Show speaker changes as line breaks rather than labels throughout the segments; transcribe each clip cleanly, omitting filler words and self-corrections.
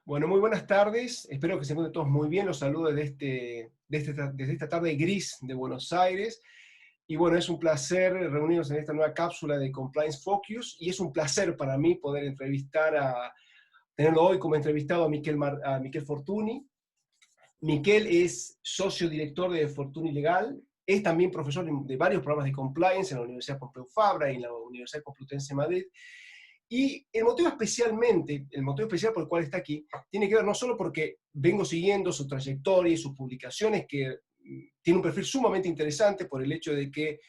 Bueno, muy buenas tardes. Espero que se encuentren todos muy bien. Los saludo desde esta tarde gris de Buenos Aires. Y bueno, es un placer reunirnos en esta nueva cápsula de Compliance Focus. Y es un placer para mí poder tenerlo hoy como entrevistado a Miquel Fortuny. Miquel es socio director de Fortuny Legal. Es también profesor de varios programas de compliance en la Universidad Pompeu Fabra y en la Universidad Complutense de Madrid. Y el motivo especial por el cual está aquí, tiene que ver no solo porque vengo siguiendo su trayectoria y sus publicaciones, que tiene un perfil sumamente interesante por el hecho de que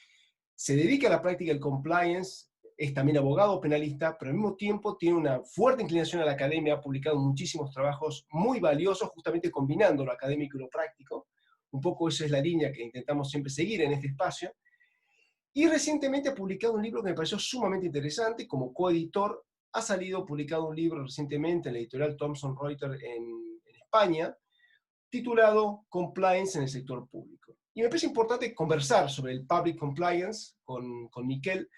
se dedica a la práctica del compliance, es también abogado penalista, pero al mismo tiempo tiene una fuerte inclinación a la academia, ha publicado muchísimos trabajos muy valiosos, justamente combinando lo académico y lo práctico. Un poco esa es la línea que intentamos siempre seguir en este espacio. Y recientemente ha publicado un libro que me pareció sumamente interesante. Como coeditor, publicado un libro recientemente en la editorial Thomson Reuters en España, titulado Compliance en el sector público. Y me parece importante conversar sobre el public compliance con Miquel,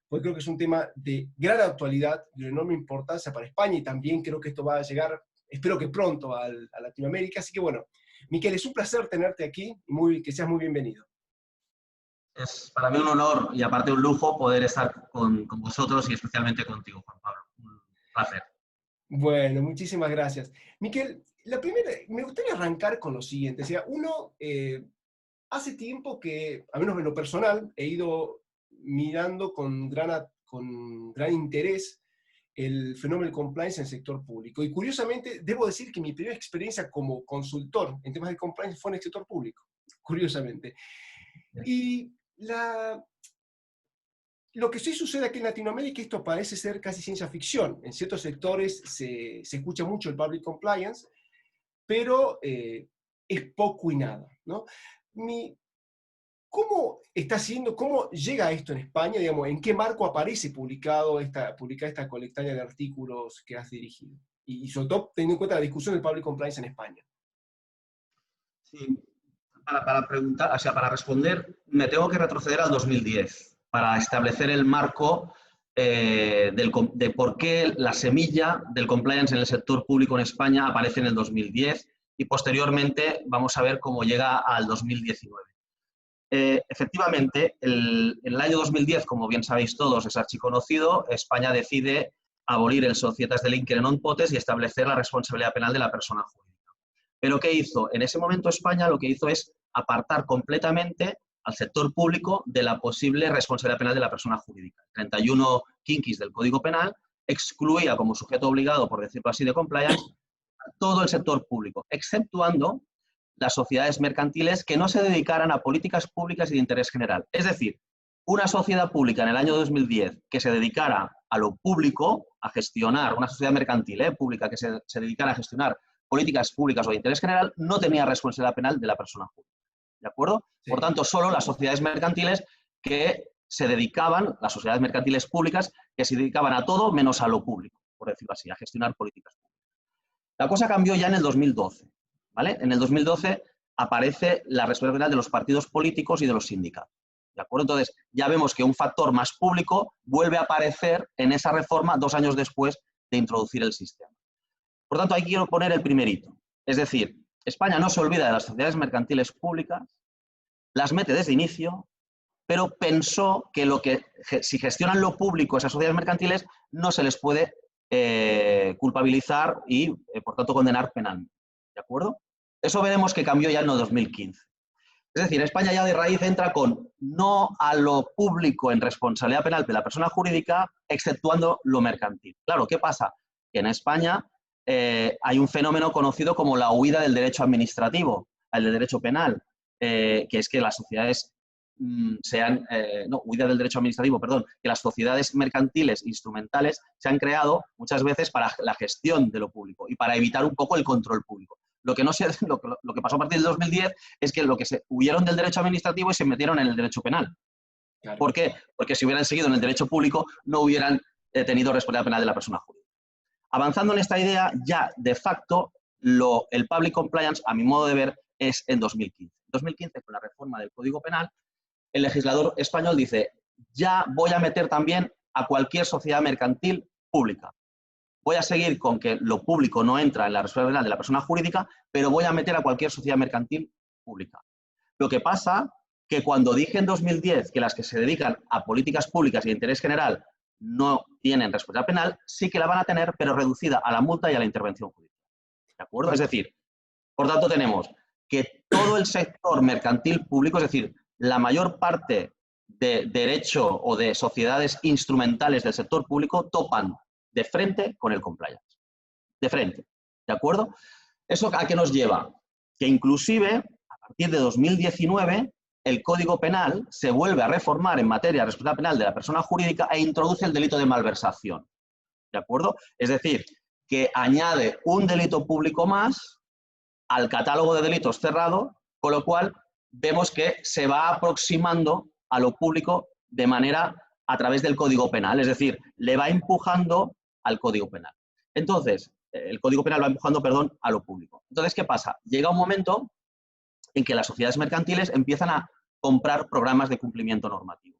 porque creo que es un tema de gran actualidad, de enorme importancia para España, y también creo que esto va a llegar, espero que pronto, a Latinoamérica. Así que bueno, Miquel, es un placer tenerte aquí, y que seas muy bienvenido.
Es para mí un honor y aparte un lujo poder estar con vosotros y especialmente contigo, Juan Pablo. Un placer.
Bueno, muchísimas gracias. Miquel, me gustaría arrancar con lo siguiente. O sea, hace tiempo que, a menos en lo personal, he ido mirando con gran interés el fenómeno del compliance en el sector público. Y curiosamente, debo decir que mi primera experiencia como consultor en temas de compliance fue en el sector público, curiosamente. Y lo que sí sucede aquí en Latinoamérica, esto parece ser casi ciencia ficción. En ciertos sectores se escucha mucho el public compliance, pero es poco y nada, ¿no? ¿Cómo llega esto en España? Digamos, ¿en qué marco aparece publicada esta colectaña de artículos que has dirigido? Y sobre todo teniendo en cuenta la discusión del public compliance en España.
Sí, para preguntar, o sea, para responder, me tengo que retroceder al 2010 para establecer el marco de por qué la semilla del compliance en el sector público en España aparece en el 2010 y posteriormente vamos a ver cómo llega al 2019. Efectivamente, en el año 2010, como bien sabéis todos, es archiconocido, España decide abolir el Societas Delinquere non potest y establecer la responsabilidad penal de la persona jurídica. Pero ¿qué hizo? En ese momento España lo que hizo es apartar completamente al sector público de la posible responsabilidad penal de la persona jurídica. El 31 quinquis del Código Penal excluía como sujeto obligado, por decirlo así, de compliance, a todo el sector público, exceptuando las sociedades mercantiles que no se dedicaran a políticas públicas y de interés general. Es decir, una sociedad pública en el año 2010 que se dedicara a lo público, a gestionar, una sociedad mercantil pública que se dedicara a gestionar políticas públicas o de interés general, no tenía responsabilidad penal de la persona jurídica. ¿De acuerdo? Sí. Por tanto, solo las sociedades mercantiles que se dedicaban, las sociedades mercantiles públicas, que se dedicaban a todo menos a lo público, por decirlo así, a gestionar políticas públicas. La cosa cambió ya en el 2012. ¿Vale? En el 2012 aparece la responsabilidad de los partidos políticos y de los sindicatos. ¿De acuerdo? Entonces, ya vemos que un factor más público vuelve a aparecer en esa reforma 2 años después de introducir el sistema. Por tanto, ahí quiero poner el primer hito. Es decir, España no se olvida de las sociedades mercantiles públicas, las mete desde inicio, pero pensó que si gestionan lo público esas sociedades mercantiles, no se les puede culpabilizar y, por tanto, condenar penalmente. ¿De acuerdo? Eso veremos que cambió ya en el 2015. Es decir, España ya de raíz entra con no a lo público en responsabilidad penal de la persona jurídica, exceptuando lo mercantil. Claro, ¿qué pasa? Que en España hay un fenómeno conocido como la huida del derecho administrativo, al del derecho penal, que es que las sociedades huida del derecho administrativo, perdón, que las sociedades mercantiles instrumentales se han creado muchas veces para la gestión de lo público y para evitar un poco el control público. Lo que pasó a partir del 2010 es que se huyeron del derecho administrativo y se metieron en el derecho penal. Claro. ¿Por qué? Porque si hubieran seguido en el derecho público no hubieran tenido responsabilidad penal de la persona jurídica. Avanzando en esta idea, ya de facto el public compliance, a mi modo de ver, es en 2015. En 2015, con la reforma del Código Penal, el legislador español dice, ya voy a meter también a cualquier sociedad mercantil pública. voy a seguir con que lo público no entra en la responsabilidad penal de la persona jurídica, pero voy a meter a cualquier sociedad mercantil pública. Lo que pasa que cuando dije en 2010 que las que se dedican a políticas públicas y de interés general no tienen responsabilidad penal, sí que la van a tener, pero reducida a la multa y a la intervención judicial. ¿De acuerdo? Es decir, por tanto, tenemos que todo el sector mercantil público, es decir, la mayor parte de derecho o de sociedades instrumentales del sector público topan de frente con el compliance. De frente. ¿De acuerdo? ¿Eso a qué nos lleva? Que inclusive, a partir de 2019, el Código Penal se vuelve a reformar en materia de responsabilidad penal de la persona jurídica e introduce el delito de malversación. ¿De acuerdo? Es decir, que añade un delito público más al catálogo de delitos cerrado, con lo cual vemos que se va aproximando a lo público de manera a través del Código Penal, es decir, le va empujando al Código Penal. Entonces, el Código Penal va empujando, perdón, a lo público. Entonces, ¿qué pasa? Llega un momento en que las sociedades mercantiles empiezan a comprar programas de cumplimiento normativo.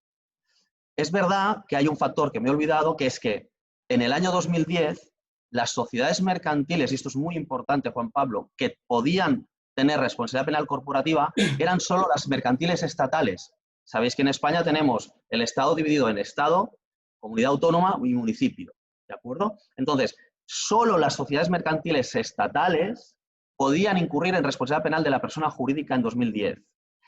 Es verdad que hay un factor que me he olvidado, que es que en el año 2010 las sociedades mercantiles, y esto es muy importante, Juan Pablo, que podían tener responsabilidad penal corporativa, eran solo las mercantiles estatales. Sabéis que en España tenemos el Estado dividido en Estado, comunidad autónoma y municipio. ¿De acuerdo? Entonces, solo las sociedades mercantiles estatales podían incurrir en responsabilidad penal de la persona jurídica en 2010.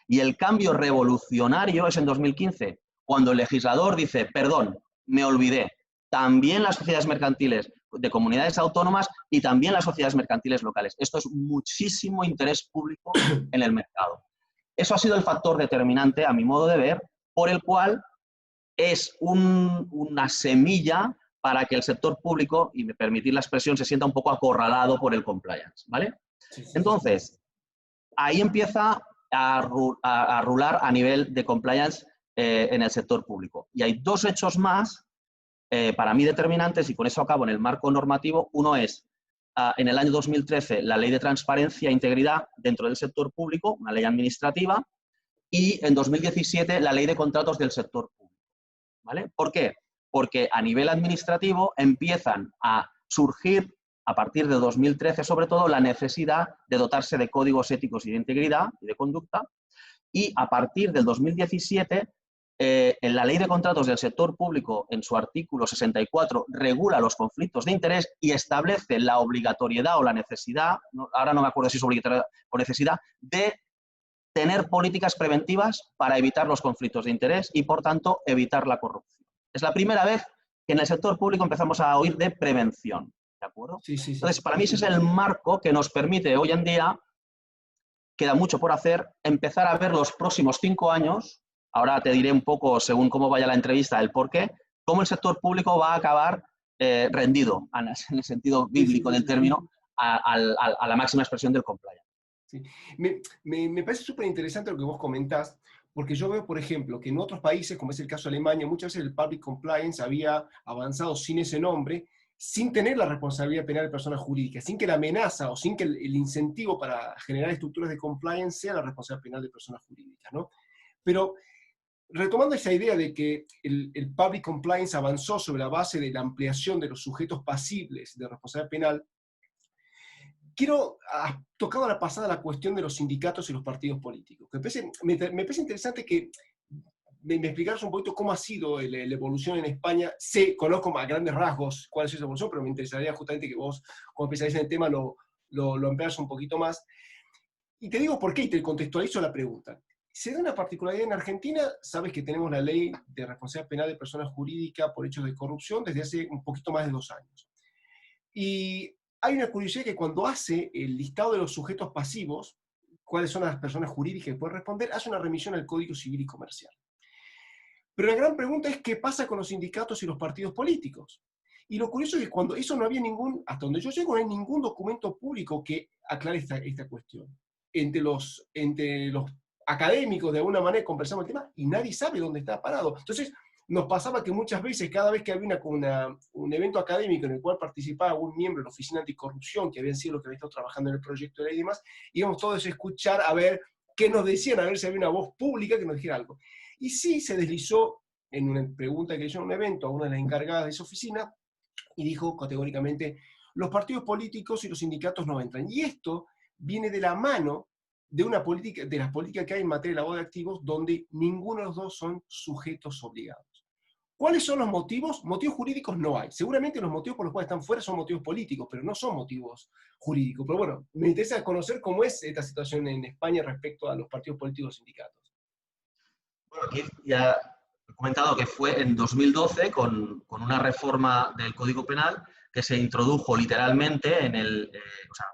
Y el cambio revolucionario es en 2015, cuando el legislador dice, perdón, me olvidé, también las sociedades mercantiles de comunidades autónomas y también las sociedades mercantiles locales. Esto es muchísimo interés público en el mercado. Eso ha sido el factor determinante, a mi modo de ver, por el cual es una semilla para que el sector público, y me permitir la expresión, se sienta un poco acorralado por el compliance, ¿vale?
Sí, sí,
Entonces, ahí empieza a rular a nivel de compliance en el sector público. Y hay dos hechos más para mí determinantes, y con eso acabo en el marco normativo. Uno es, en el año 2013, la Ley de Transparencia e Integridad dentro del sector público, una ley administrativa, y en 2017 la Ley de Contratos del sector público. ¿Vale? ¿Por qué? Porque a nivel administrativo empiezan a surgir, a partir de 2013 sobre todo, la necesidad de dotarse de códigos éticos y de integridad y de conducta, y a partir del 2017 en la Ley de Contratos del Sector Público, en su artículo 64, regula los conflictos de interés y establece la obligatoriedad o la necesidad, ahora no me acuerdo si es obligatoriedad o necesidad, de tener políticas preventivas para evitar los conflictos de interés y, por tanto, evitar la corrupción. Es la primera vez que en el sector público empezamos a oír de prevención. ¿De acuerdo?
sí, sí, sí.
Entonces, para mí ese es el marco que nos permite hoy en día, queda mucho por hacer, empezar a ver los próximos 5 años. Ahora te diré un poco, según cómo vaya la entrevista, el por qué, cómo el sector público va a acabar rendido, en el sentido bíblico del término, a la máxima expresión del compliance.
Sí. Me parece súper interesante lo que vos comentás, porque yo veo, por ejemplo, que en otros países, como es el caso de Alemania, muchas veces el public compliance había avanzado sin ese nombre, sin tener la responsabilidad penal de personas jurídicas, sin que la amenaza o sin que el incentivo para generar estructuras de compliance sea la responsabilidad penal de personas jurídicas, ¿no? Pero retomando esa idea de que el public compliance avanzó sobre la base de la ampliación de los sujetos pasibles de responsabilidad penal, quiero, tocado a la pasada, la cuestión de los sindicatos y los partidos políticos. Me parece interesante que me explicaras un poquito cómo ha sido la evolución en España. Conozco a grandes rasgos cuál es esa evolución, pero me interesaría justamente que vos, como especialista en el tema, lo ampliaras un poquito más. Y te digo por qué, y te contextualizo la pregunta. Se da una particularidad en Argentina, sabes que tenemos la ley de responsabilidad penal de personas jurídicas por hechos de corrupción desde hace un poquito más de 2 años. Y hay una curiosidad que cuando hace el listado de los sujetos pasivos, cuáles son las personas jurídicas que pueden responder, hace una remisión al Código Civil y Comercial. Pero la gran pregunta es qué pasa con los sindicatos y los partidos políticos. Y lo curioso es que cuando eso no había hasta donde yo llego, no hay ningún documento público que aclare esta cuestión. Entre los académicos, de alguna manera, conversamos el tema y nadie sabe dónde está parado. Entonces, nos pasaba que muchas veces, cada vez que había un evento académico en el cual participaba un miembro de la Oficina Anticorrupción, que habían sido los que habían estado trabajando en el proyecto de ley y demás, íbamos todos a escuchar a ver qué nos decían, a ver si había una voz pública que nos dijera algo. Y sí se deslizó en una pregunta que hizo en un evento a una de las encargadas de esa oficina, y dijo categóricamente, los partidos políticos y los sindicatos no entran. Y esto viene de la mano de una política, de las políticas que hay en materia de lavado de activos, donde ninguno de los dos son sujetos obligados. ¿Cuáles son los motivos? Motivos jurídicos no hay. Seguramente los motivos por los cuales están fuera son motivos políticos, pero no son motivos jurídicos. Pero bueno, me interesa conocer cómo es esta situación en España respecto a los partidos políticos y sindicatos.
Bueno, aquí ya he comentado que fue en 2012 con una reforma del Código Penal que se introdujo literalmente en o sea,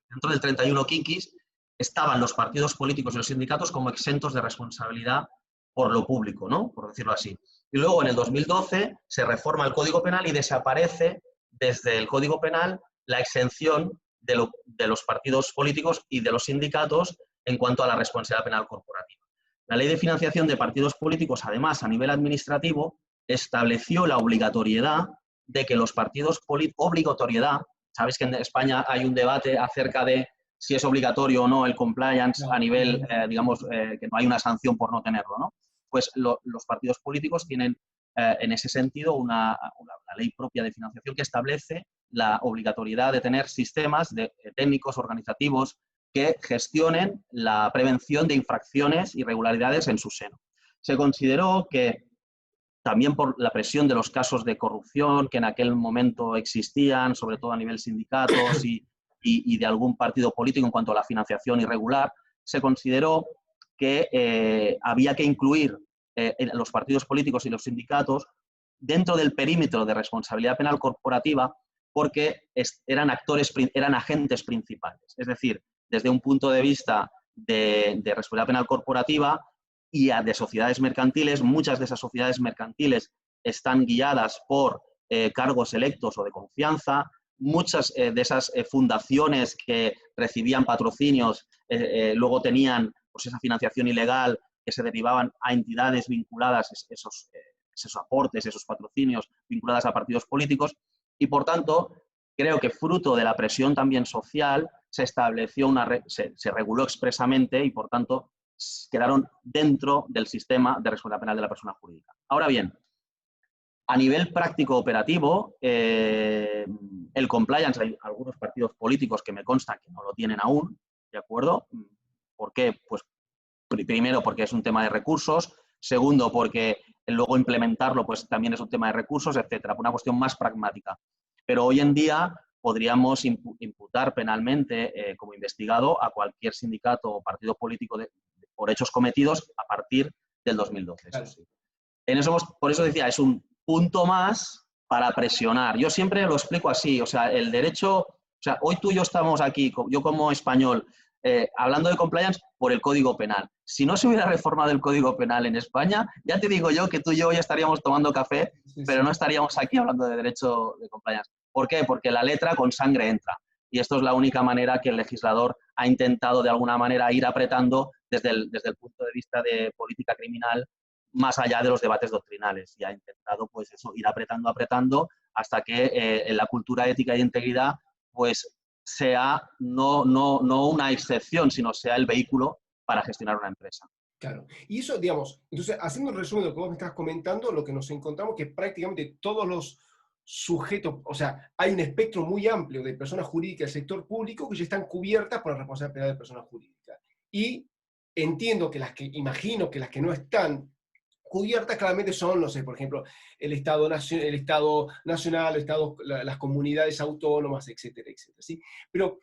dentro del 31 quinquis estaban los partidos políticos y los sindicatos como exentos de responsabilidad por lo público, ¿no? Por decirlo así. Y luego en el 2012 se reforma el Código Penal y desaparece desde el Código Penal la exención de los partidos políticos y de los sindicatos en cuanto a la responsabilidad penal corporativa. La Ley de Financiación de Partidos Políticos, además, a nivel administrativo, estableció la obligatoriedad de que los partidos políticos... Obligatoriedad, sabes que en España hay un debate acerca de si es obligatorio o no el compliance a nivel, digamos, que no hay una sanción por no tenerlo, ¿no? Pues los partidos políticos tienen, en ese sentido, una ley propia de financiación que establece la obligatoriedad de tener sistemas técnicos, organizativos, que gestionen la prevención de infracciones y irregularidades en su seno. Se consideró que, también por la presión de los casos de corrupción que en aquel momento existían, sobre todo a nivel sindicatos y de algún partido político en cuanto a la financiación irregular, se consideró que había que incluir los partidos políticos y los sindicatos dentro del perímetro de responsabilidad penal corporativa porque eran agentes principales. Es decir, desde un punto de vista de responsabilidad penal corporativa y de sociedades mercantiles, muchas de esas sociedades mercantiles están guiadas por cargos electos o de confianza, muchas de esas fundaciones que recibían patrocinios luego tenían pues, esa financiación ilegal que se derivaban a entidades vinculadas, esos aportes, esos patrocinios vinculadas a partidos políticos, y por tanto creo que fruto de la presión también social se estableció se reguló expresamente y por tanto quedaron dentro del sistema de responsabilidad penal de la persona jurídica. Ahora bien, a nivel práctico operativo, el compliance, hay algunos partidos políticos que me consta que no lo tienen aún, ¿de acuerdo? ¿Por qué? Pues primero porque es un tema de recursos, segundo porque luego implementarlo pues también es un tema de recursos, etcétera, una cuestión más pragmática. Pero hoy en día podríamos imputar penalmente como investigado a cualquier sindicato o partido político por hechos cometidos a partir del 2012. Claro. Eso sí. Por eso decía, es un punto más para presionar. Yo siempre lo explico así, o sea, el derecho, o sea, hoy tú y yo estamos aquí, yo como español, hablando de compliance por el Código Penal. Si no se hubiera reformado el Código Penal en España, ya te digo yo que tú y yo hoy estaríamos tomando café, pero no estaríamos aquí hablando de derecho de compliance. ¿Por qué? Porque la letra con sangre entra. Y esto es la única manera que el legislador ha intentado de alguna manera ir apretando desde el punto de vista de política criminal más allá de los debates doctrinales. Y ha intentado pues eso, ir apretando hasta que en la cultura ética y integridad pues sea no una excepción, sino sea el vehículo para gestionar una empresa.
Claro. Y eso, digamos, entonces, haciendo un resumen de lo que vos me estás comentando, lo que nos encontramos que prácticamente todos los sujetos, o sea, hay un espectro muy amplio de personas jurídicas del sector público que ya están cubiertas por la responsabilidad penal de personas jurídicas. Y entiendo que imagino que las que no están cubiertas claramente son, no sé, por ejemplo, el Estado nacional, las comunidades autónomas, etcétera, etcétera, ¿sí? Pero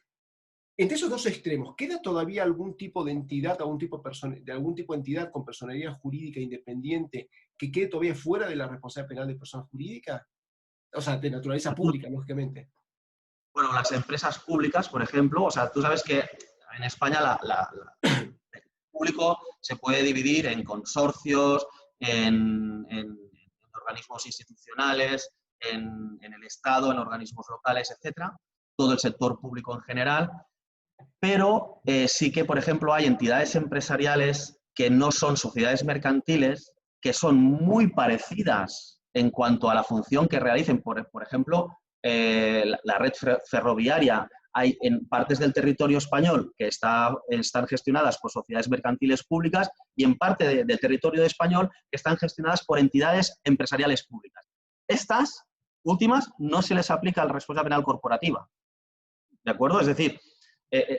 entre esos dos extremos, ¿queda todavía algún tipo de entidad, algún tipo de entidad con personalidad jurídica independiente que quede todavía fuera de la responsabilidad penal de personas jurídicas? O sea, de naturaleza pública, lógicamente.
Bueno, las empresas públicas, por ejemplo, o sea, tú sabes que en España el público se puede dividir en consorcios, en organismos institucionales, en el Estado, en organismos locales, etcétera, todo el sector público en general, pero sí que, por ejemplo, hay entidades empresariales que no son sociedades mercantiles, que son muy parecidas en cuanto a la función que realicen. Por ejemplo, la red ferroviaria, hay en partes del territorio español que están gestionadas por sociedades mercantiles públicas y en parte del territorio español que están gestionadas por entidades empresariales públicas. Estas últimas no se les aplica la responsabilidad penal corporativa. ¿De acuerdo? Es decir,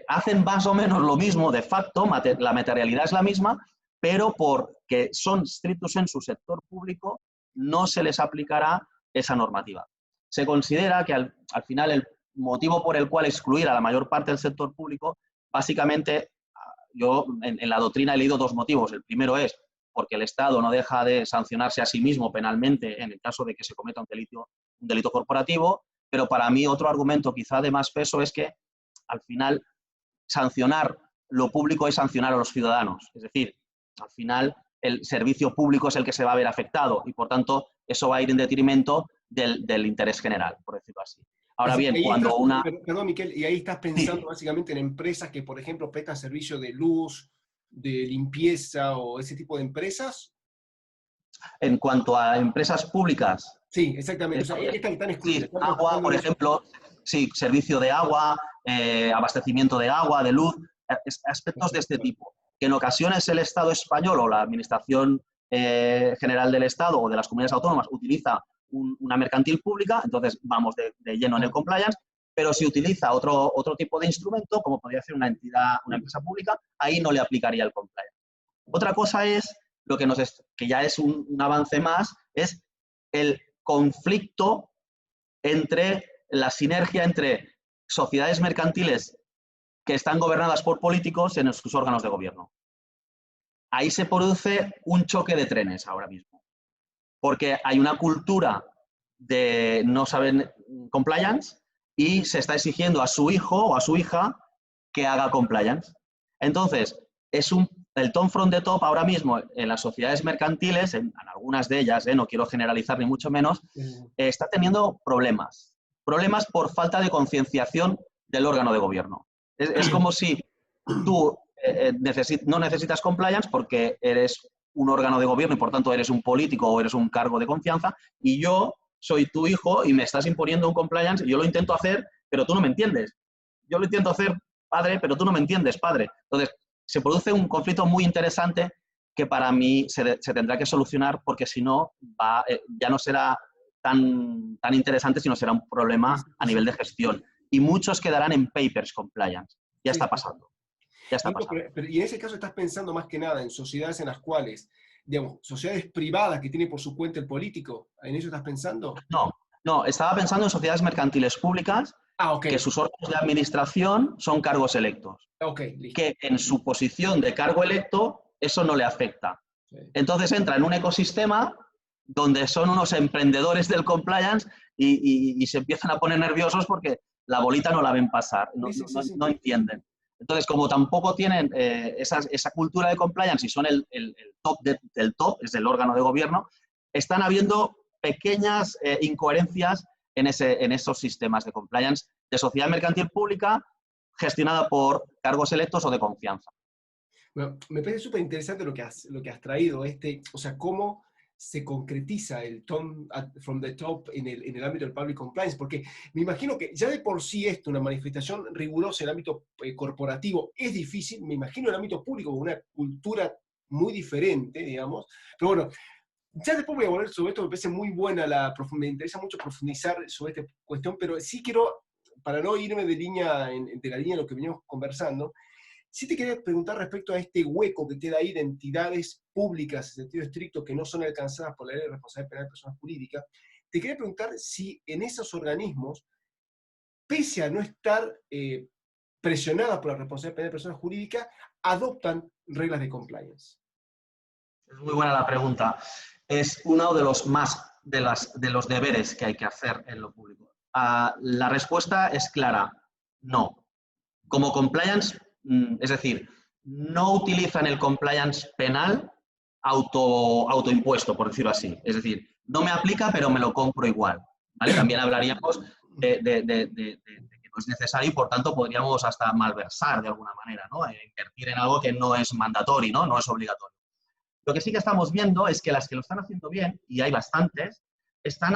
hacen más o menos lo mismo de facto, la materialidad es la misma, pero porque son stricto sensu sector público, no se les aplicará esa normativa. Se considera que al final el motivo por el cual excluir a la mayor parte del sector público, básicamente, yo en la doctrina he leído dos motivos. El primero es porque el Estado no deja de sancionarse a sí mismo penalmente en el caso de que se cometa un delito corporativo, pero para mí otro argumento quizá de más peso es que al final sancionar lo público es sancionar a los ciudadanos. Es decir, al final el servicio público es el que se va a ver afectado y por tanto eso va a ir en detrimento del interés general, por decirlo así. Ahora bien, cuando una...
Perdón, Miquel, y ahí estás pensando
Sí.
básicamente en empresas que, por ejemplo, prestan servicio de luz, de limpieza o ese tipo de empresas.
En cuanto a empresas públicas,
Sí, exactamente. O sea, estas están excluidas.
sí, agua, por ejemplo, sí, servicio de agua, abastecimiento de agua, de luz, aspectos de este tipo, que en ocasiones el Estado español o la Administración General del Estado o de las comunidades autónomas utiliza una mercantil pública, entonces vamos de lleno en el compliance, pero si utiliza otro tipo de instrumento, como podría ser una entidad, una empresa pública, ahí no le aplicaría el compliance. Otra cosa es, que ya es un avance más, es el conflicto entre la sinergia entre sociedades mercantiles que están gobernadas por políticos en sus órganos de gobierno. Ahí se produce un choque de trenes ahora mismo, porque hay una cultura de no saber compliance y se está exigiendo a su hijo o a su hija que haga compliance. Entonces, el top from the top ahora mismo en las sociedades mercantiles, en algunas de ellas, no quiero generalizar ni mucho menos, está teniendo problemas. Problemas por falta de concienciación del órgano de gobierno. Es como si tú no necesitas compliance porque eres un órgano de gobierno y por tanto eres un político o eres un cargo de confianza y yo soy tu hijo y me estás imponiendo un compliance y yo lo intento hacer, pero tú no me entiendes. Yo lo intento hacer, padre, pero tú no me entiendes, padre. Entonces, se produce un conflicto muy interesante que para mí se tendrá que solucionar porque si no, ya no será tan interesante, sino será un problema a nivel de gestión. Y muchos quedarán en papers compliance. Ya está pasando. Ya está pasando.
Y en ese caso estás pensando más que nada en sociedades en las cuales, digamos, sociedades privadas que tienen por su cuenta el político. ¿En eso estás pensando?
No, estaba pensando en sociedades mercantiles públicas que sus órganos de administración son cargos electos. Que en su posición de cargo electo eso no le afecta. Sí. Entonces entra en un ecosistema donde son unos emprendedores del compliance y se empiezan a poner nerviosos porque la bolita no la ven pasar, no entienden. Entonces, como tampoco tienen esa cultura de compliance y son el top del top, es el órgano de gobierno, están habiendo pequeñas incoherencias en esos sistemas de compliance de sociedad mercantil pública gestionada por cargos electos o de confianza.
Bueno, me parece súper interesante lo que has traído, o sea, cómo se concretiza el from the top en el ámbito del public compliance, porque me imagino que ya de por sí esto, una manifestación rigurosa en el ámbito corporativo, es difícil. Me imagino el ámbito público con una cultura muy diferente, digamos, pero bueno, ya después voy a volver sobre esto. Me parece muy buena me interesa mucho profundizar sobre esta cuestión, pero sí quiero, para no irme de la línea de lo que veníamos conversando, sí te quería preguntar respecto a este hueco que queda ahí de entidades públicas en sentido estricto que no son alcanzadas por la ley de responsabilidad penal de personas jurídicas. Te quería preguntar si en esos organismos, pese a no estar presionadas por la responsabilidad penal de personas jurídicas, adoptan reglas de compliance.
Es muy buena la pregunta. Es uno de los deberes que hay que hacer en lo público. La respuesta es clara, no. Como compliance, es decir, no utilizan el compliance penal autoimpuesto, por decirlo así. Es decir, no me aplica, pero me lo compro igual. ¿Vale? También hablaríamos de que no es necesario y, por tanto, podríamos hasta malversar de alguna manera, ¿no? Invertir en algo que no es mandatorio, no es obligatorio. Lo que sí que estamos viendo es que las que lo están haciendo bien, y hay bastantes, están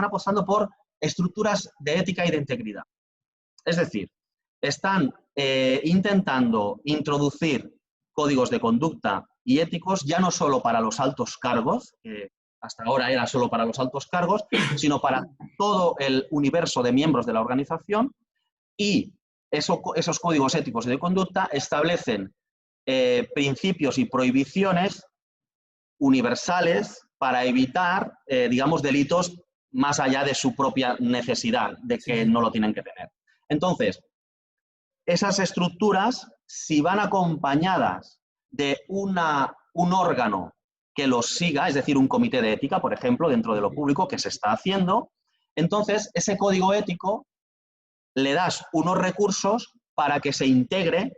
apostando por estructuras de ética y de integridad. Es decir, están intentando introducir códigos de conducta y éticos ya no solo para los altos cargos, que hasta ahora era solo para los altos cargos, sino para todo el universo de miembros de la organización, y esos códigos éticos y de conducta establecen principios y prohibiciones universales para evitar, digamos, delitos más allá de su propia necesidad, de que no lo tienen que tener. Entonces, esas estructuras, si van acompañadas de un órgano que los siga, es decir, un comité de ética, por ejemplo, dentro de lo público, que se está haciendo, entonces ese código ético le das unos recursos para que se integre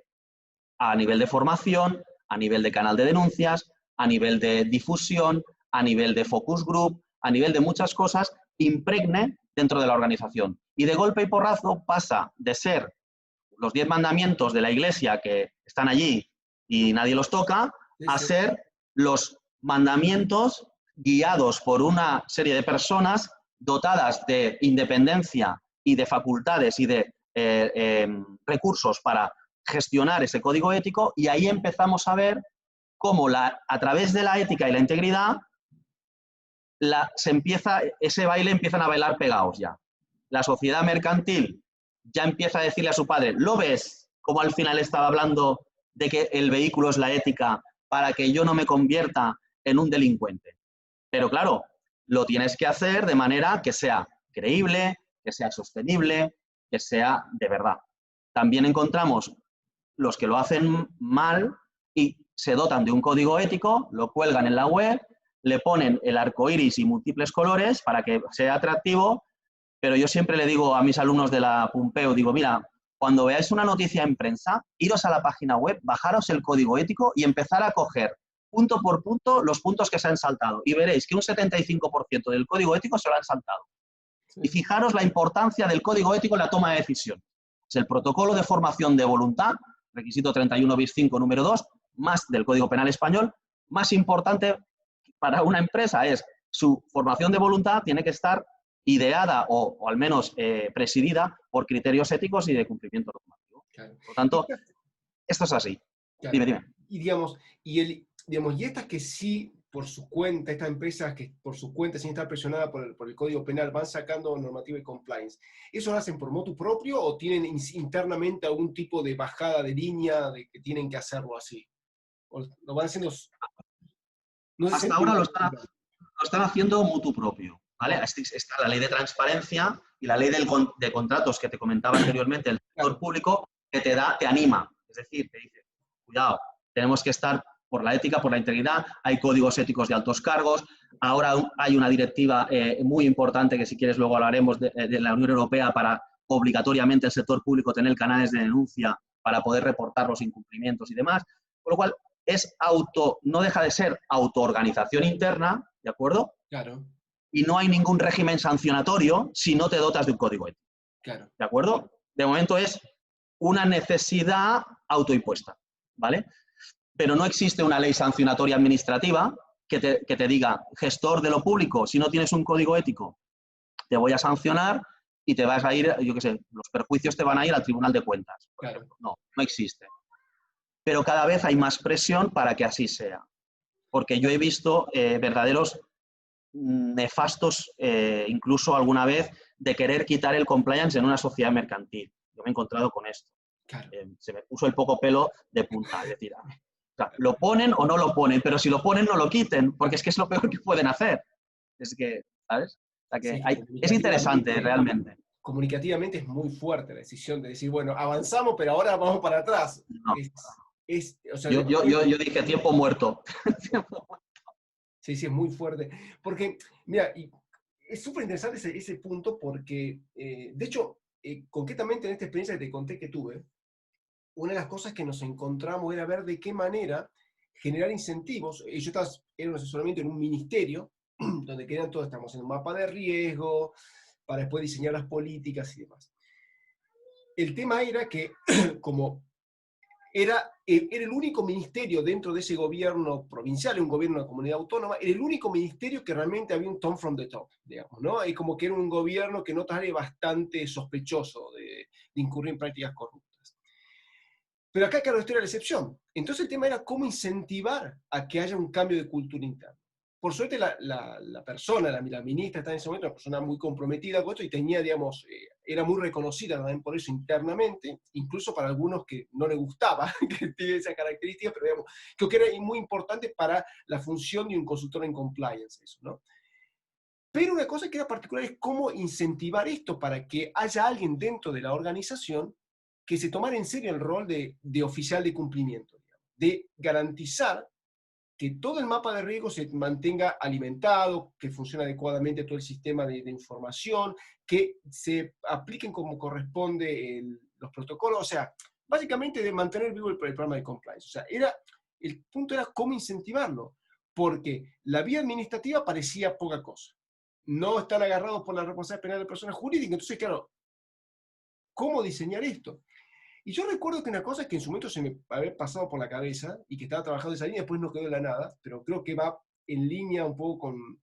a nivel de formación, a nivel de canal de denuncias, a nivel de difusión, a nivel de focus group, a nivel de muchas cosas, impregne dentro de la organización. Y de golpe y porrazo pasa de ser los 10 mandamientos de la Iglesia que están allí y nadie los toca, a ser los mandamientos guiados por una serie de personas dotadas de independencia y de facultades y de recursos para gestionar ese código ético, y ahí empezamos a ver cómo a través de la ética y la integridad ese baile empiezan a bailar pegados ya. La sociedad mercantil ya empieza a decirle a su padre, ¿lo ves? Como al final estaba hablando de que el vehículo es la ética para que yo no me convierta en un delincuente. Pero claro, lo tienes que hacer de manera que sea creíble, que sea sostenible, que sea de verdad. También encontramos los que lo hacen mal y se dotan de un código ético, lo cuelgan en la web, le ponen el arco iris y múltiples colores para que sea atractivo, pero yo siempre le digo a mis alumnos de la Pompeu, digo, mira, cuando veáis una noticia en prensa, iros a la página web, bajaros el código ético y empezar a coger punto por punto los puntos que se han saltado. Y veréis que un 75% del código ético se lo han saltado. Sí. Y fijaros la importancia del código ético en la toma de decisión. Es el protocolo de formación de voluntad, requisito 31 bis 5, número 2, más del Código Penal español, más importante para una empresa es su formación de voluntad tiene que estar ideada o al menos presidida por criterios éticos y de cumplimiento normativo. Claro. Por lo tanto, esto es así. Claro. Dime.
Y y estas que sí, por su cuenta, estas empresas que por su cuenta, sin estar presionadas por el Código Penal, van sacando normativa y compliance, ¿eso lo hacen por motu propio o tienen internamente algún tipo de bajada de línea de que tienen que hacerlo así? ¿O lo van haciendo?
No hasta ahora lo están haciendo mutu propio. ¿Vale? Está la ley de transparencia y la ley de contratos que te comentaba anteriormente, el sector público, que te anima. Es decir, te dice, cuidado, tenemos que estar por la ética, por la integridad, hay códigos éticos de altos cargos, ahora hay una directiva muy importante que si quieres luego hablaremos de la Unión Europea para obligatoriamente el sector público tener canales de denuncia para poder reportar los incumplimientos y demás, con lo cual no deja de ser autoorganización interna, ¿de acuerdo?
Claro.
Y no hay ningún régimen sancionatorio si no te dotas de un código ético.
Claro.
¿De acuerdo? De momento es una necesidad autoimpuesta, ¿vale? Pero no existe una ley sancionatoria administrativa que te diga, gestor de lo público, si no tienes un código ético, te voy a sancionar y te vas a ir, yo qué sé, los perjuicios te van a ir al Tribunal de Cuentas.
Claro.
No existe. Pero cada vez hay más presión para que así sea. Porque yo he visto verdaderos nefastos, incluso alguna vez, de querer quitar el compliance en una sociedad mercantil. Yo me he encontrado con esto.
Claro.
Se me puso el poco pelo de punta. Es decir, o sea, lo ponen o no lo ponen, pero si lo ponen no lo quiten, porque es que es lo peor que pueden hacer. Es que, ¿sabes? O sea, que sí, es interesante realmente.
Comunicativamente es muy fuerte la decisión de decir, bueno, avanzamos, pero ahora vamos para atrás.
No.
O sea,
yo dije tiempo muerto.
Sí, es muy fuerte. Porque, mira, y es súper interesante ese punto porque, de hecho, concretamente en esta experiencia que te conté que tuve, una de las cosas que nos encontramos era ver de qué manera generar incentivos. Yo era un asesoramiento en un ministerio, donde querían todos, estamos en un mapa de riesgo, para después diseñar las políticas y demás. El tema era que, como era el único ministerio dentro de ese gobierno provincial, un gobierno de una comunidad autónoma, era el único ministerio que realmente había un tone from the top, digamos, ¿no? Y como que era un gobierno que no era bastante sospechoso de incurrir en prácticas corruptas. Pero acá, claro, esto era la excepción. Entonces el tema era cómo incentivar a que haya un cambio de cultura interna. por suerte la persona, la ministra está en ese momento, una persona muy comprometida con esto y tenía, digamos, era muy reconocida también por eso internamente, incluso para algunos que no le gustaba que tiene esa característica, pero digamos, creo que era muy importante para la función de un consultor en compliance, eso, ¿no? Pero una cosa que era particular es cómo incentivar esto para que haya alguien dentro de la organización que se tomara en serio el rol de oficial de cumplimiento, digamos, de garantizar que todo el mapa de riesgo se mantenga alimentado, que funcione adecuadamente todo el sistema de información, que se apliquen como corresponde los protocolos, o sea, básicamente de mantener vivo el programa de compliance. O sea, el punto era cómo incentivarlo, porque la vía administrativa parecía poca cosa. No están agarrados por la responsabilidad penal de personas jurídicas, entonces, claro, ¿cómo diseñar esto? Y yo recuerdo que una cosa que en su momento se me había pasado por la cabeza y que estaba trabajando esa línea, después no quedó en la nada, pero creo que va en línea un poco con,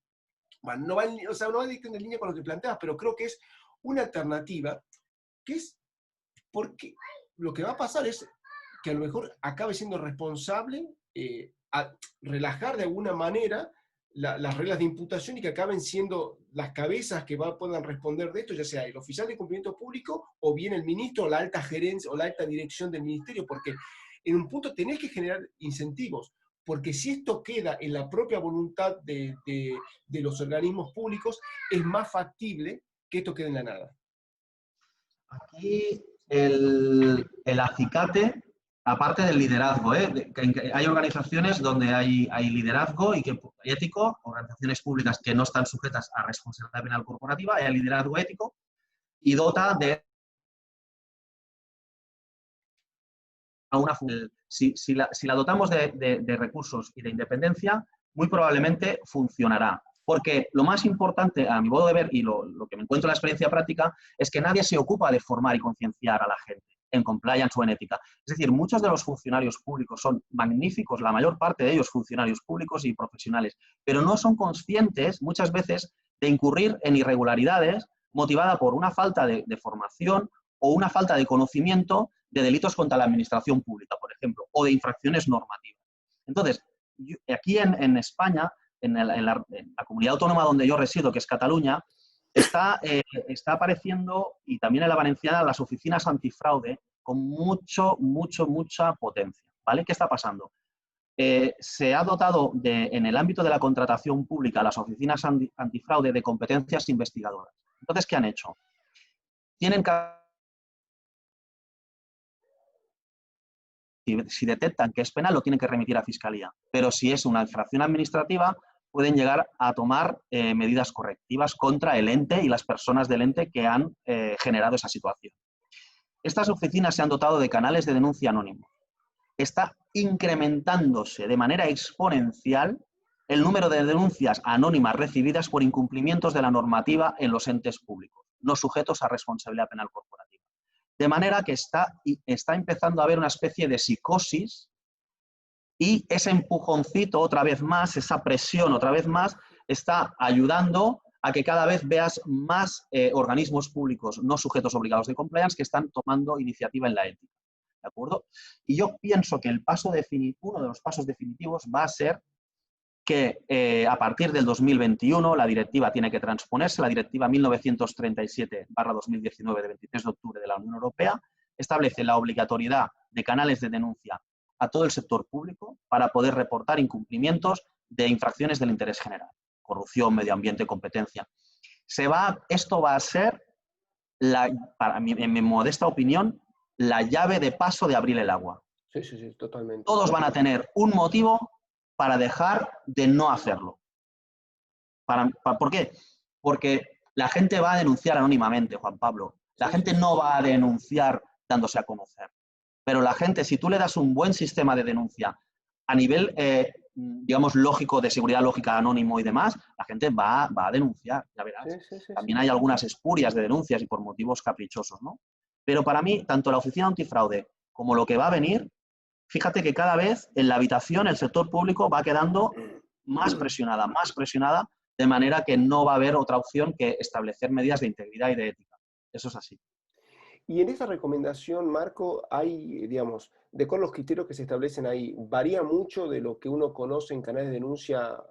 bueno, no va en, o sea, no va en línea con lo que planteas, pero creo que es una alternativa, que es porque lo que va a pasar es que a lo mejor acabe siendo responsable a relajar de alguna manera las reglas de imputación y que acaben siendo las cabezas que puedan responder de esto, ya sea el oficial de cumplimiento público o bien el ministro o la alta gerencia o la alta dirección del ministerio, porque en un punto tenés que generar incentivos, porque si esto queda en la propia voluntad de los organismos públicos, es más factible que esto quede en la nada.
Aquí el acicate, aparte del liderazgo, hay organizaciones donde hay liderazgo y ético, organizaciones públicas que no están sujetas a responsabilidad penal corporativa, hay liderazgo ético y dota de una si la dotamos de recursos y de independencia, muy probablemente funcionará. Porque lo más importante, a mi modo de ver, y lo que me encuentro en la experiencia práctica, es que nadie se ocupa de formar y concienciar a la gente en compliance o en ética. Es decir, muchos de los funcionarios públicos son magníficos, la mayor parte de ellos funcionarios públicos y profesionales, pero no son conscientes muchas veces de incurrir en irregularidades motivada por una falta de formación o una falta de conocimiento de delitos contra la administración pública, por ejemplo, o de infracciones normativas. Entonces, aquí en España, en la comunidad autónoma donde yo resido, que es Cataluña, está apareciendo, y también en la valenciana, las oficinas antifraude con mucha potencia. ¿Vale? ¿Qué está pasando? Se ha dotado en el ámbito de la contratación pública las oficinas antifraude de competencias investigadoras. Entonces, ¿qué han hecho? Tienen si detectan que es penal, lo tienen que remitir a Fiscalía. Pero si es una infracción administrativa, pueden llegar a tomar medidas correctivas contra el ente y las personas del ente que han generado esa situación. Estas oficinas se han dotado de canales de denuncia anónimo. Está incrementándose de manera exponencial el número de denuncias anónimas recibidas por incumplimientos de la normativa en los entes públicos, no sujetos a responsabilidad penal corporativa. De manera que está empezando a haber una especie de psicosis y ese empujoncito otra vez más, esa presión otra vez más, está ayudando a que cada vez veas más organismos públicos no sujetos obligados de compliance que están tomando iniciativa en la ética. ¿De acuerdo? Y yo pienso que uno de los pasos definitivos va a ser que a partir del 2021 la directiva tiene que transponerse, la directiva 1937/2019 de 23 de octubre de la Unión Europea, establece la obligatoriedad de canales de denuncia a todo el sector público para poder reportar incumplimientos de infracciones del interés general, corrupción, medio ambiente, competencia. Esto va a ser, en mi modesta opinión, la llave de paso de abrir el agua.
Sí, totalmente.
Todos van a tener un motivo para dejar de no hacerlo. ¿Por qué? Porque la gente va a denunciar anónimamente, Juan Pablo. La gente no va a denunciar dándose a conocer. Pero la gente, si tú le das un buen sistema de denuncia a nivel, digamos, lógico, de seguridad lógica, anónimo y demás, la gente va a denunciar, ya verás. También hay algunas espurias de denuncias y por motivos caprichosos, ¿no? Pero para mí, tanto la oficina antifraude como lo que va a venir, fíjate que cada vez en la habitación el sector público va quedando más presionada, de manera que no va a haber otra opción que establecer medidas de integridad y de ética. Eso es así.
Y en esta recomendación, Marco, hay, digamos, de acuerdo a los criterios que se establecen ahí, ¿varía mucho de lo que uno conoce en canales de denuncia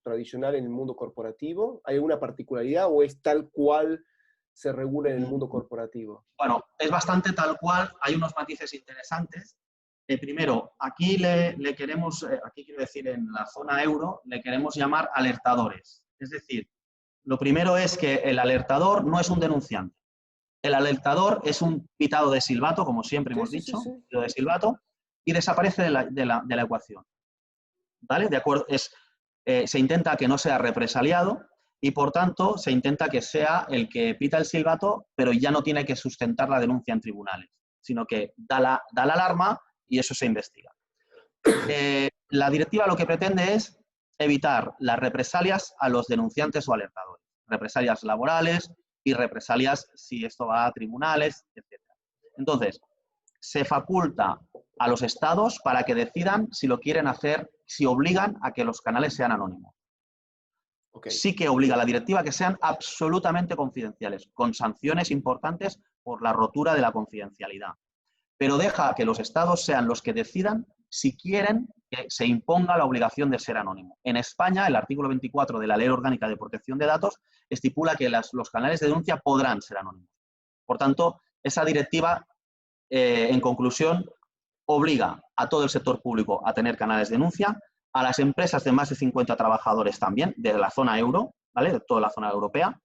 tradicional en el mundo corporativo? ¿Hay alguna particularidad o es tal cual se regula en el mundo corporativo?
Bueno, es bastante tal cual, hay unos matices interesantes. Primero, aquí le queremos, aquí quiero decir en la zona euro, le queremos llamar alertadores. Es decir, lo primero es que el alertador no es un denunciante. El alertador es un pitado de silbato, como siempre
Sí,
hemos
sí, sí,
dicho,
sí.
pitado de silbato, y desaparece de la ecuación. ¿Vale? De acuerdo, se intenta que no sea represaliado y, por tanto, se intenta que sea el que pita el silbato, pero ya no tiene que sustentar la denuncia en tribunales, sino que da la alarma y eso se investiga. La directiva lo que pretende es evitar las represalias a los denunciantes o alertadores, represalias laborales y represalias si esto va a tribunales, etc. Entonces, se faculta a los estados para que decidan si lo quieren hacer, si obligan a que los canales sean anónimos.
Okay.
Sí que obliga a la directiva a que sean absolutamente confidenciales, con sanciones importantes por la rotura de la confidencialidad. Pero deja que los estados sean los que decidan si quieren que se imponga la obligación de ser anónimo. En España, el artículo 24 de la Ley Orgánica de Protección de Datos estipula que los canales de denuncia podrán ser anónimos. Por tanto, esa directiva, en conclusión, obliga a todo el sector público a tener canales de denuncia, a las empresas de más de 50 trabajadores también, de la zona euro, ¿vale? De toda la zona europea.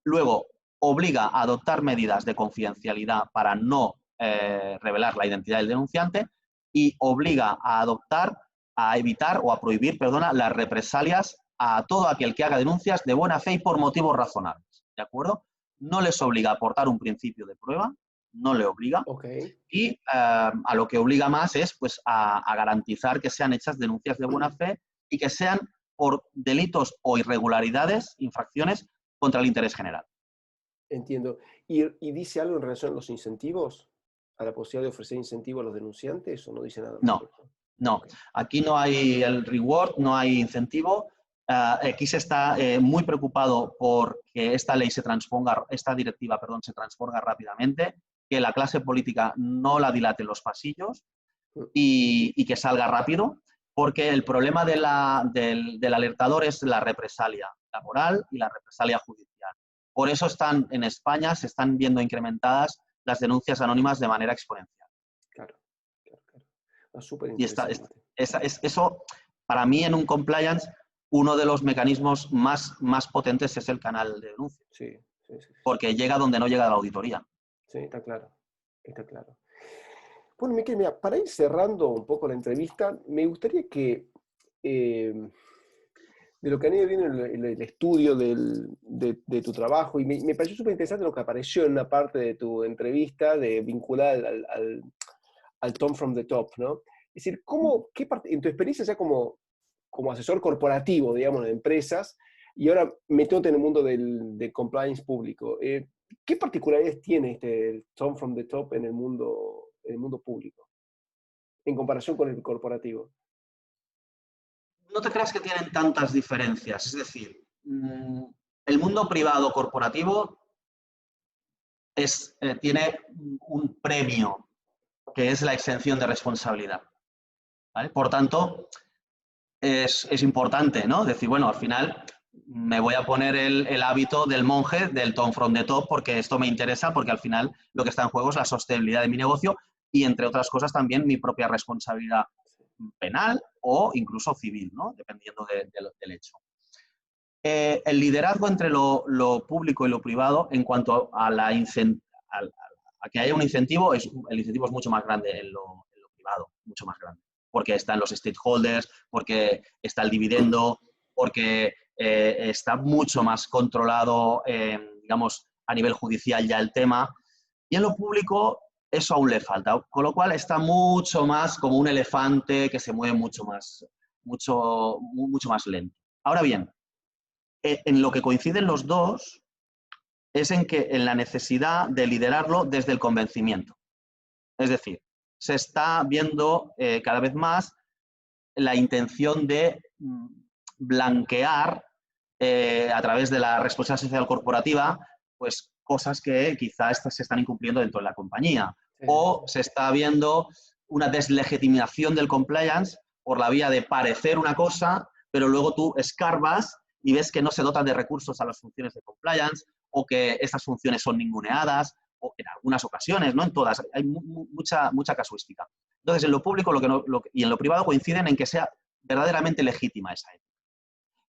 Luego, obliga a adoptar medidas de confidencialidad para no revelar la identidad del denunciante y obliga a adoptar, a evitar o a prohibir, perdona, las represalias a todo aquel que haga denuncias de buena fe y por motivos razonables. ¿De acuerdo? No les obliga a aportar un principio de prueba, no le obliga.
Okay.
Y a lo que obliga más es pues, a garantizar que sean hechas denuncias de buena fe y que sean por delitos o irregularidades, infracciones contra el interés general.
Entiendo. ¿Y dice algo en relación a los incentivos? ¿A la posibilidad de ofrecer incentivos a los denunciantes o no dice nada al
No,
respecto?
no.
Okay.
Aquí no hay el reward, no hay incentivo. Aquí se está muy preocupado por que esta ley se transponga, esta directiva, perdón, se transponga rápidamente, que la clase política no la dilate en los pasillos y que salga rápido, porque el problema del alertador es la represalia laboral y la represalia judicial. Por eso en España se están viendo incrementadas las denuncias anónimas de manera exponencial.
Claro, claro, claro. Súper
Y
interesante.
eso, para mí, en un compliance, uno de los mecanismos más potentes es el canal de denuncia.
Sí, sí, sí.
Porque llega donde no llega la auditoría.
Sí, está claro. Está claro. Bueno, Miquel, mira, para ir cerrando un poco la entrevista, me gustaría que de lo que han ido viendo el estudio de tu trabajo, y me pareció súper interesante lo que apareció en una parte de tu entrevista vinculada al Tom from the Top, ¿no? Es decir, en tu experiencia ya como asesor corporativo, digamos, de empresas, y ahora metiéndote en el mundo del compliance público, ¿qué particularidades tiene el Tom from the Top en el mundo público, en comparación con el corporativo?
No te creas que tienen tantas diferencias. Es decir, el mundo privado corporativo tiene un premio, que es la exención de responsabilidad. ¿Vale? Por tanto, es importante, ¿no? Decir, bueno, al final me voy a poner el hábito del monje, del Tom from the Top, porque esto me interesa, porque al final lo que está en juego es la sostenibilidad de mi negocio y, entre otras cosas, también mi propia responsabilidad penal o incluso civil, ¿no? Dependiendo del hecho. El liderazgo entre lo público y lo privado, en cuanto a que haya un incentivo, el incentivo es mucho más grande en lo privado, mucho más grande, porque están los stakeholders, porque está el dividendo, porque está mucho más controlado, digamos, a nivel judicial ya el tema, y en lo público eso aún le falta, con lo cual está mucho más como un elefante que se mueve mucho más lento. Ahora bien, en lo que coinciden los dos es en la necesidad de liderarlo desde el convencimiento. Es decir, se está viendo cada vez más la intención de blanquear a través de la responsabilidad social corporativa, pues cosas que quizá se están incumpliendo dentro de la compañía.
Sí.
O se está viendo una deslegitimación del compliance por la vía de parecer una cosa, pero luego tú escarbas y ves que no se dotan de recursos a las funciones de compliance o que estas funciones son ninguneadas, o en algunas ocasiones, no en todas, hay mucha casuística. Entonces, en lo público y en lo privado coinciden en que sea verdaderamente legítima esa ética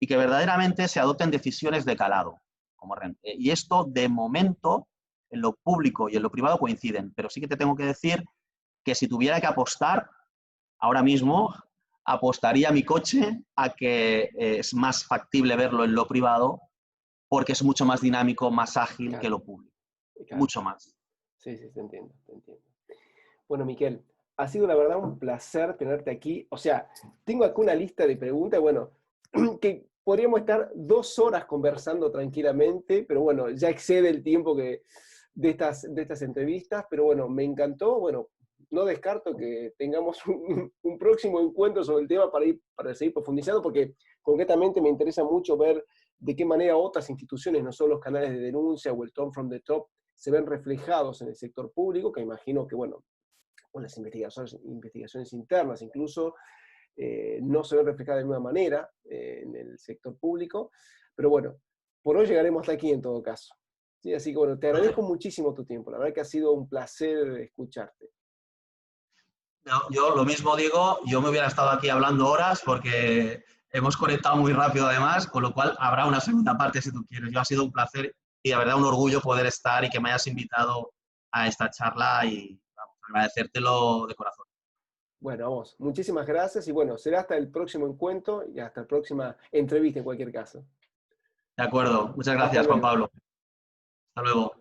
y que verdaderamente se adopten decisiones de calado. Y esto, de momento, en lo público y en lo privado coinciden, pero sí que te tengo que decir que si tuviera que apostar, ahora mismo apostaría mi coche a que es más factible verlo en lo privado porque es mucho más dinámico, más ágil
Claro.
que lo público.
Claro.
Mucho más.
Sí, sí, te entiendo, te entiendo. Bueno, Miquel, ha sido la verdad un placer tenerte aquí. O sea, tengo aquí una lista de preguntas, bueno, que podríamos estar 2 horas conversando tranquilamente, pero bueno, ya excede el tiempo de estas entrevistas, pero bueno, me encantó. Bueno, no descarto que tengamos un próximo encuentro sobre el tema para seguir profundizando, porque concretamente me interesa mucho ver de qué manera otras instituciones, no solo los canales de denuncia o el Tom from the Top, se ven reflejados en el sector público, que imagino que, bueno, con las investigaciones internas incluso, no se ven reflejadas de alguna manera en el sector público, pero bueno, por hoy llegaremos hasta aquí en todo caso. ¿Sí? Así que bueno, te agradezco muchísimo tu tiempo, la verdad que ha sido un placer escucharte.
No, yo lo mismo digo, yo me hubiera estado aquí hablando horas porque hemos conectado muy rápido además, con lo cual habrá una segunda parte si tú quieres. Yo ha sido un placer y la verdad un orgullo poder estar y que me hayas invitado a esta charla y vamos, agradecértelo de corazón.
Bueno, vamos, muchísimas gracias y bueno, será hasta el próximo encuentro y hasta la próxima entrevista en cualquier caso.
De acuerdo, muchas
Hasta
gracias Juan
luego.
Pablo. Hasta luego.